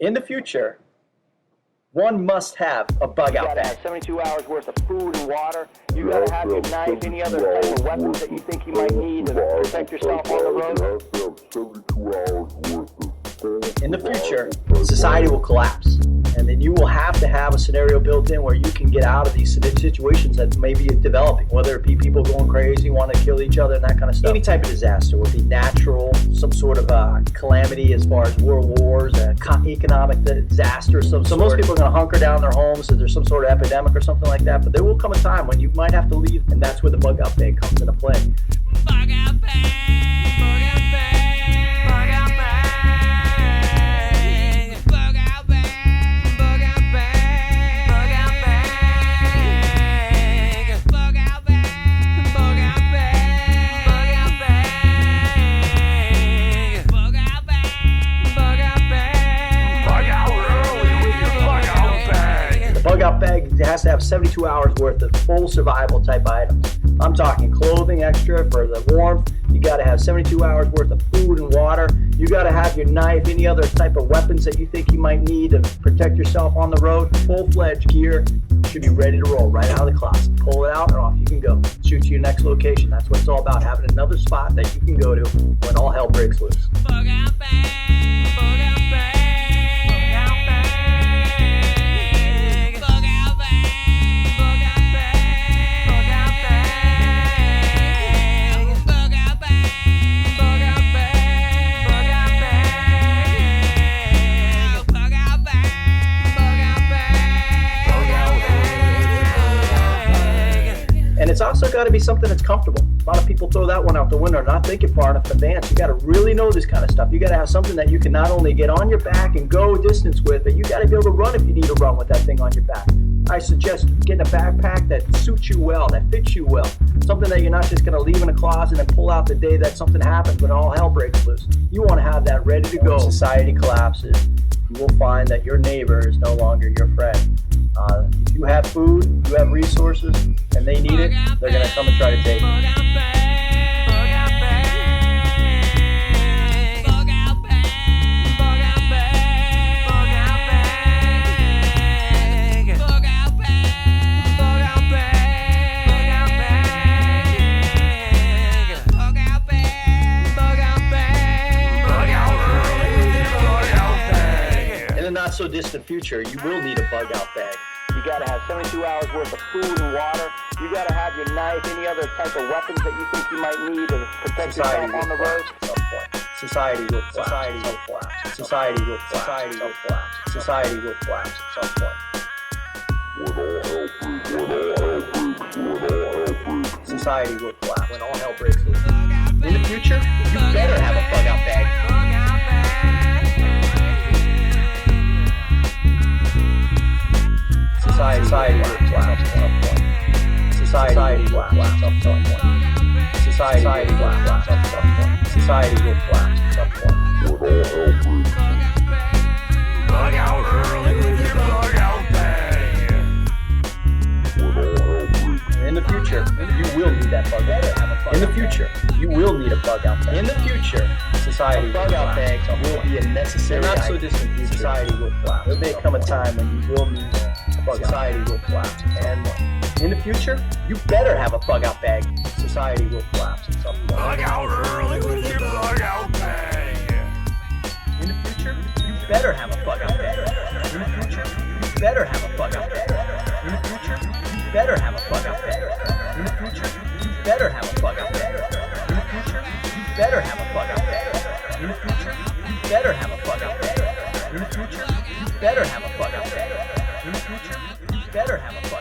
In the future, one must have a bug out bag. You gotta have 72 hours worth of food and water. You gotta have your knife, any other type of weapons that you think you might need to protect yourself on the road. In the future, society will collapse, and then you will have to have a scenario built in where you can get out of these situations that may be developing, whether it be people going crazy, want to kill each other, and that kind of stuff. Any type of disaster, would be natural, some sort of calamity as far as world wars, economic disaster. So most people are going to hunker down in their homes if there's some sort of epidemic or something like that, but there will come a time when you might have to leave, and that's where the bug out bag comes into play. Bug out bag, bug out bag, bug out bag. Bug out bag has to have 72 hours worth of full survival type items. I'm talking clothing extra for the warmth. You got to have 72 hours worth of food and water. You got to have your knife, any other type of weapons that you think you might need to protect yourself on the road. Full-fledged gear should be ready to roll right out of the closet. Pull it out and off you can go. Shoot to your next location. That's what it's all about, having another spot that you can go to when all hell breaks loose. Bug out bag, bug out bag. And it's also got to be something that's comfortable. A lot of people throw that one out the window, not thinking far enough in advance. You got to really know this kind of stuff. You got to have something that you can not only get on your back and go distance with, but you got to be able to run if you need to run with that thing on your back. I suggest getting a backpack that suits you well, that fits you well. Something that you're not just going to leave in a closet and pull out the day that something happens when all hell breaks loose. You want to have that ready to go. When society collapses, you will find that your neighbor is no longer your friend. If you have food, you have resources, and they need it, they're going to come and try to take it. Not so distant future, you will need a bug out bag. You gotta have 72 hours worth of food and water. You gotta have your knife, any other type of weapons that you think you might need to protect yourself on the road. Society will collapse. Society will collapse. Society will collapse. Society will collapse. Society will collapse at some point. Society will collapse when all hell breaks loose. In the future, you better have a bug out bag. Society will collapse at some point. Society will collapse at some point. Society will collapse at some point. Society will collapse at some point. Bug out early with your bug out bag. In the future, you will need that bug out bag. In the future, you will need a bug out bag. In the future, society bug out bags will be a necessary item. Not so distant future. Society will collapse. There may come a time when you will need society will collapse. And in the future, you better have a bug out bag. Society will collapse at some point. Bug out early with your bug out bag. In the future, you better have a bug out bag. In the future, you better have a bug out bag. In the future, you better have a bug out bag. In the future, you better have a bug out bag. In the future, you better have a bug out bag. In the future, you better have a bug out bag. In the future, you better have a bug out bag. In the future, you better have a bug.